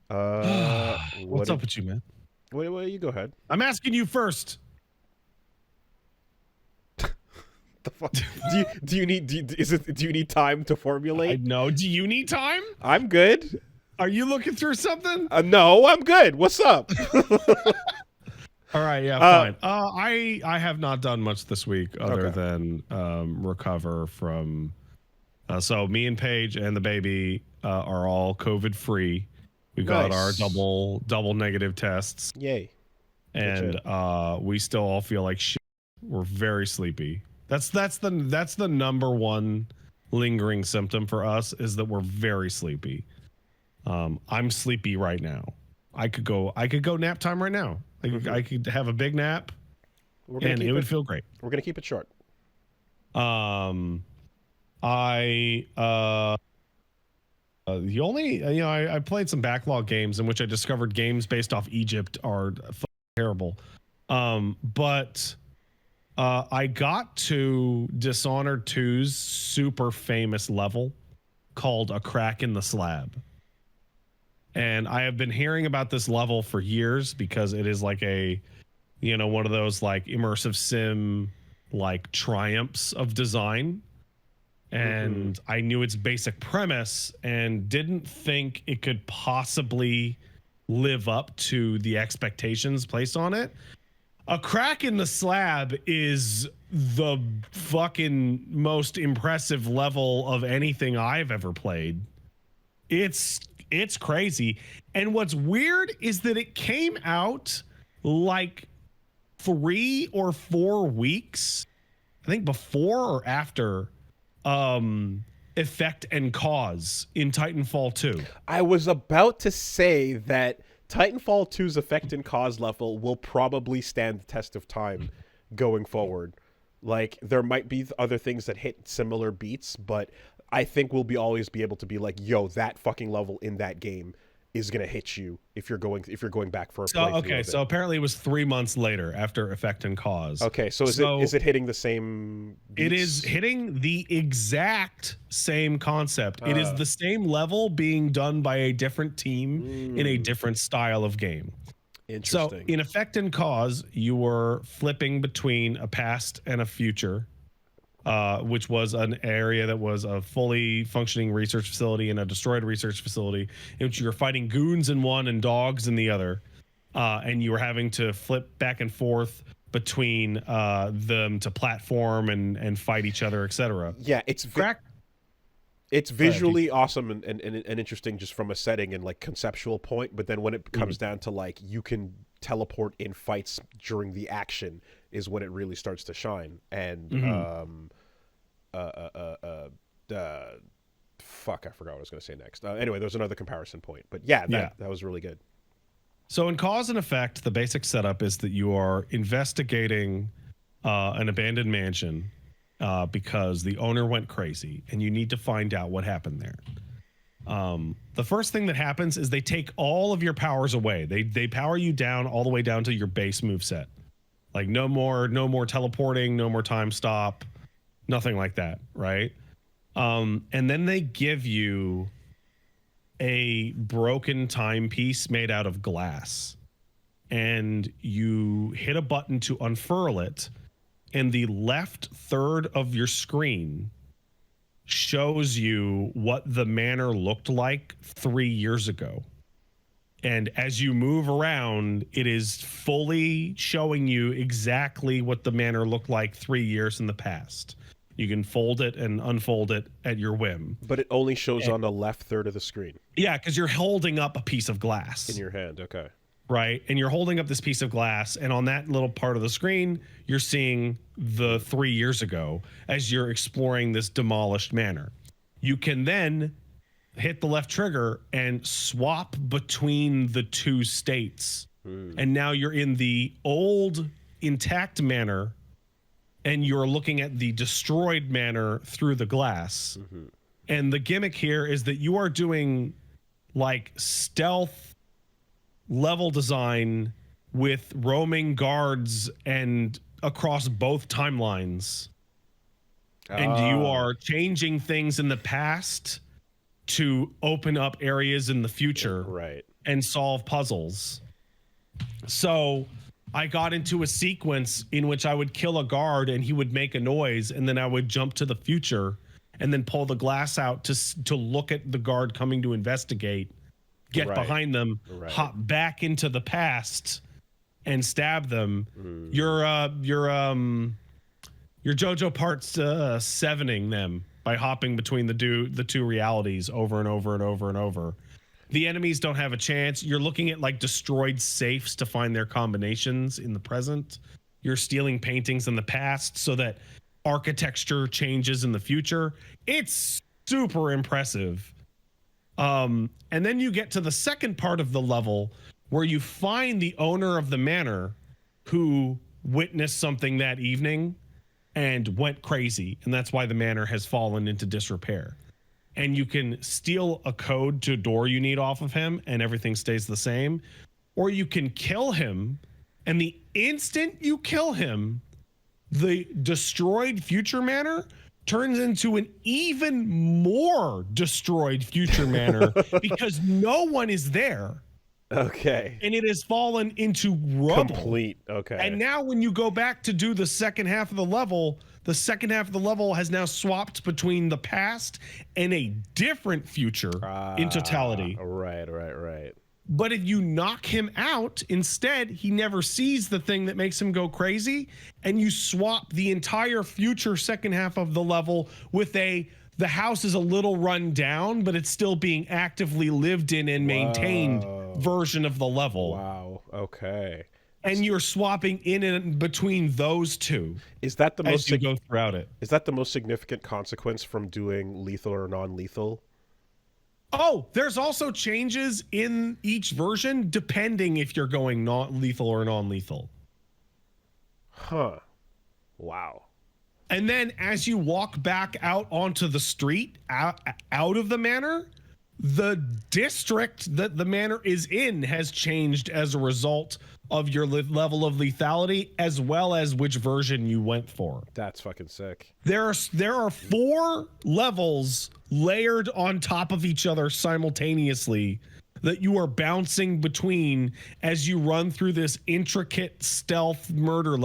What's up with you, man? Wait, you go ahead. I'm asking you first. The fuck? Do you need do you need time to I formulate? know. Do you need time? I'm good. Are you looking through something? No, I'm good. What's up? All right, yeah, fine. I have not done much this week other Okay. than recover from. So me and Paige and the baby are all COVID free. We got our Nice. double negative tests, Yay. and we still all feel like shit. We're very sleepy. That's the number one lingering symptom for us is that we're very sleepy. I'm sleepy right now. I could go nap time right now. I could have a big nap and it would feel great. We're gonna keep it short. The only I played some backlog games in which I discovered games based off Egypt are terrible. But I got to Dishonored 2's super famous level called A Crack in the Slab. And I have been hearing about this level for years because it is like a, one of those like immersive sim like triumphs of design. And I knew its basic premise and didn't think it could possibly live up to the expectations placed on it. A Crack in the Slab is the fucking most impressive level of anything I've ever played. It's crazy. And what's weird is that it came out like 3 or 4 weeks, I think before or after Effect and Cause in Titanfall 2. I was about to say that Titanfall 2's Effect and Cause level will probably stand the test of time going forward. Like, there might be other things that hit similar beats, but I think we'll always be able to be like, yo, that fucking level in that game is gonna hit you if you're going back for a playthrough. Okay, so apparently it was 3 months later after Effect and Cause. Okay, so is it hitting the same beats? It is hitting the exact same concept. It is the same level being done by a different team in a different style of game. Interesting. So in Effect and Cause, you were flipping between a past and a future, which was an area that was a fully functioning research facility and a destroyed research facility in which you were fighting goons in one and dogs in the other. And you were having to flip back and forth between them to platform and fight each other, etc. Yeah, it's visually awesome and interesting just from a setting and like conceptual point, but then when it comes down to like you can teleport in fights during the action is when it really starts to shine. And fuck, I forgot what I was going to say next. Anyway, there's another comparison point, but that was really good. So in Cause and Effect, the basic setup is that you are investigating an abandoned mansion because the owner went crazy and you need to find out what happened there. The first thing that happens is they take all of your powers away. They power you down all the way down to your base moveset. Like no more teleporting, no more time stop, nothing like that, right? And then they give you a broken timepiece made out of glass. And you hit a button to unfurl it, and the left third of your screen shows you what the manor looked like 3 years ago. And as you move around, it is fully showing you exactly what the manor looked like 3 years in the past. You can fold it and unfold it at your whim. But it only shows on the left third of the screen. Yeah, because you're holding up a piece of glass. In your hand, okay. Right? And you're holding up this piece of glass, and on that little part of the screen, you're seeing the 3 years ago as you're exploring this demolished manor. You can then hit the left trigger and swap between the two states. And now you're in the old intact manor and you're looking at the destroyed manor through the glass. And the gimmick here is that you are doing like stealth level design with roaming guards and across both timelines. And you are changing things in the past to open up areas in the future. Right. and solve puzzles. So I got into a sequence in which I would kill a guard and he would make a noise, and then I would jump to the future and then pull the glass out to look at the guard coming to investigate, get Right. behind them, Right. hop back into the past and stab them. You're JoJo parts 7ing them by hopping between the two realities over and over and over and over. The enemies don't have a chance. You're looking at like destroyed safes to find their combinations in the present. You're stealing paintings in the past so that architecture changes in the future. It's super impressive. And then you get to the second part of the level where you find the owner of the manor who witnessed something that evening and went crazy. And that's why the manor has fallen into disrepair. And you can steal a code to a door you need off of him and everything stays the same. Or you can kill him, and the instant you kill him, the destroyed future manor turns into an even more destroyed future manor because no one is there. Okay. And it has fallen into rubble. Complete. Okay. And now when you go back to do the second half of the level has now swapped between the past and a different future in totality. Right. But if you knock him out, instead, he never sees the thing that makes him go crazy, and you swap the entire future second half of the level with the house is a little run down, but it's still being actively lived in and maintained version of the level. Wow. Okay. And you're swapping in and between those two Is that the as you go throughout it. Is that the most significant consequence from doing lethal or non-lethal? Oh, there's also changes in each version depending if you're going not lethal or non-lethal. Huh. Wow. And then as you walk back out onto the street, out of the manor, the district that the manor is in has changed as a result of your level of lethality, as well as which version you went for. That's fucking sick. There are 4 levels layered on top of each other simultaneously that you are bouncing between as you run through this intricate stealth murder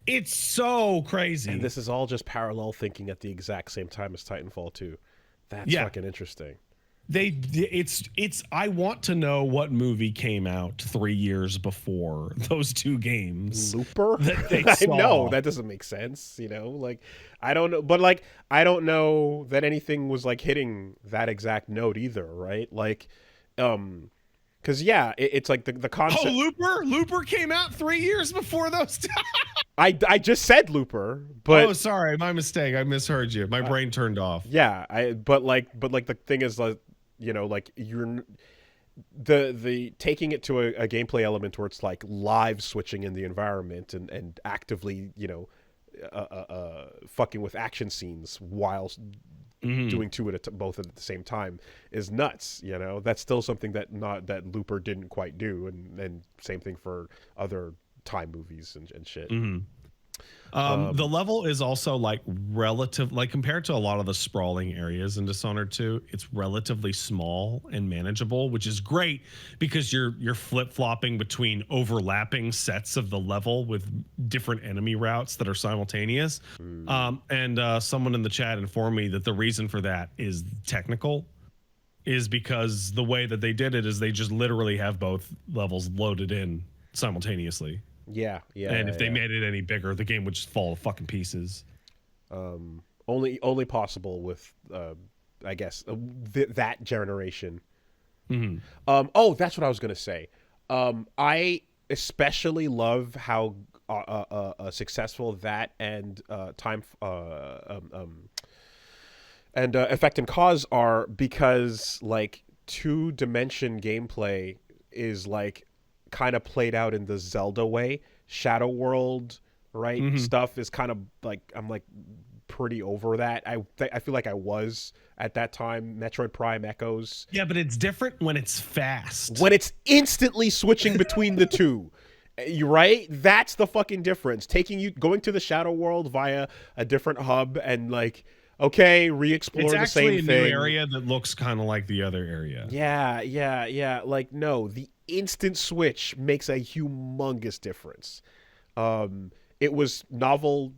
It's so crazy. And this is all just parallel thinking at the exact same time as Titanfall 2. That's fucking interesting. I want to know what movie came out 3 years before those two games. Looper? That they I saw. know that doesn't make sense, like I don't know, but like I don't know that anything was like hitting that exact note either, right? Like because it's like the concept. Oh, Looper came out 3 years before those two. I just said Looper, but oh, sorry, my mistake. I misheard you. My brain turned off. yeah, but the thing is, like, like you're the taking it to a gameplay element where it's like live switching in the environment and actively fucking with action scenes while doing two both at the same time is nuts. That's still something that Looper didn't quite do, and same thing for other time movies and shit. The level is also like compared to a lot of the sprawling areas in Dishonored 2, it's relatively small and manageable, which is great because you're flip-flopping between overlapping sets of the level with different enemy routes that are simultaneous. And someone in the chat informed me that the reason for that is technical, is because the way that they did it is they just literally have both levels loaded in simultaneously. Yeah. And if they made it any bigger, the game would just fall to fucking pieces. Only possible with, I guess, that generation. Oh, that's what I was gonna say. I especially love how successful that and Effect and Cause are, because like 2-dimension gameplay is like kind of played out in the Zelda way. Shadow World, right? Stuff is kind of like, I'm like pretty over that. I feel like I was at that time. Metroid Prime Echoes. Yeah, but it's different when it's fast. When it's instantly switching between the two. You're right? That's the fucking difference. Going to the Shadow World via a different hub and like Okay, re-explore It's the actually same a new thing. area that looks kind of like the other area. Yeah. Like, no, the instant switch makes a humongous difference. It was novel,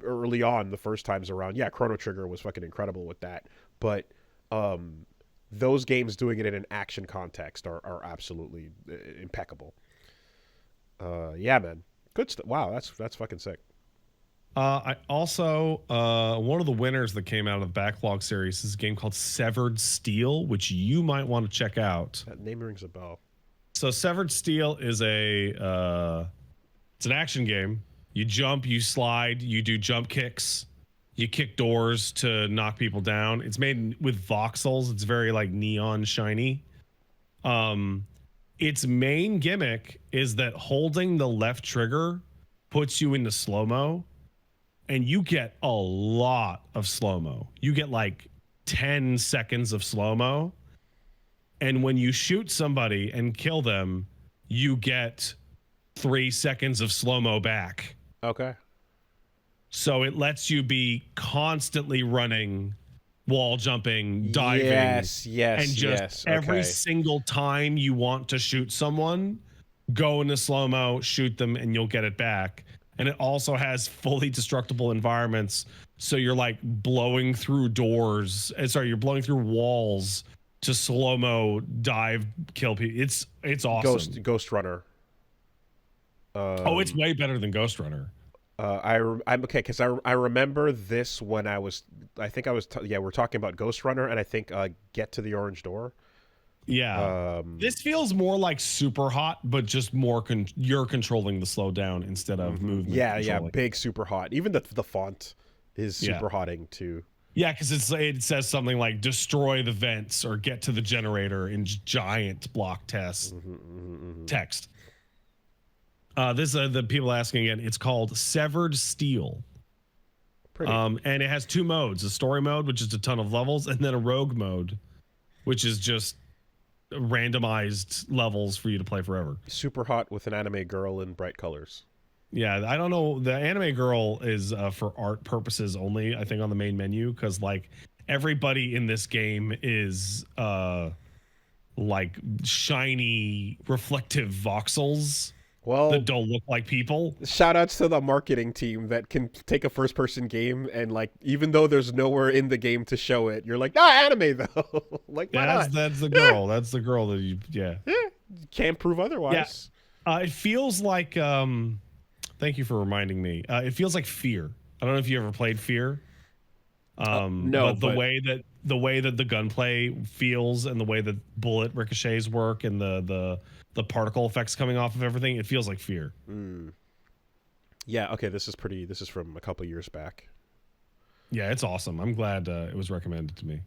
early on the first times around. Yeah, Chrono Trigger was fucking incredible with that. But um, those games doing it in an action context are absolutely impeccable. Yeah, man. Good stuff. Wow, that's fucking sick. I also one of the winners that came out of the backlog series is a game called Severed Steel, which you might want to check out. That name rings a bell. So Severed Steel is it's an action game. You jump, you slide, you do jump kicks, you kick doors to knock people down. It's made with voxels. It's very like neon shiny. Um, its main gimmick is that holding the left trigger puts you into slow mo, and you get a lot of slow mo. You get like 10 seconds of slow mo. And when you shoot somebody and kill them, you get 3 seconds of slow mo back. Okay. So it lets you be constantly running, wall jumping, diving. Yes, And just yes. every Okay. single time you want to shoot someone, go into slow mo, shoot them, and you'll get it back. And it also has fully destructible environments. So you're like blowing through doors. You're blowing through walls to slow mo dive kill people. It's awesome. Ghost Runner. It's way better than Ghost Runner. I'm okay because I remember this when I think I was we're talking about Ghost Runner, and I think Get to the Orange Door. Yeah. This feels more like Super Hot, but just more you're controlling the slowdown instead of movement. Yeah, controlling. big Super Hot. Even the font is super hotting too. Yeah, because it says something like destroy the vents or get to the generator in giant block text. This is the people asking again. It's called Severed Steel. Pretty. And it has two modes: a story mode, which is a ton of levels, and then a rogue mode, which is just randomized levels for you to play forever. Super hot with an anime girl in bright colors. Yeah, I don't know. The anime girl is for art purposes only, I think, on the main menu, because like everybody in this game is like shiny, reflective voxels Well, that don't look like people. shout outs to the marketing team that can take a first person game and like even though there's nowhere in the game to show it, you're like, anime though. Like, why not? That's the girl. That's the girl that you Can't prove otherwise. It feels like thank you for reminding me. It feels like Fear. I don't know if you ever played Fear. No, but the way that the gunplay feels and the way that bullet ricochets work and the particle effects coming off of everything, it feels like Fear. Yeah, okay, this is from a couple years back. Yeah, it's awesome. I'm glad it was recommended to me.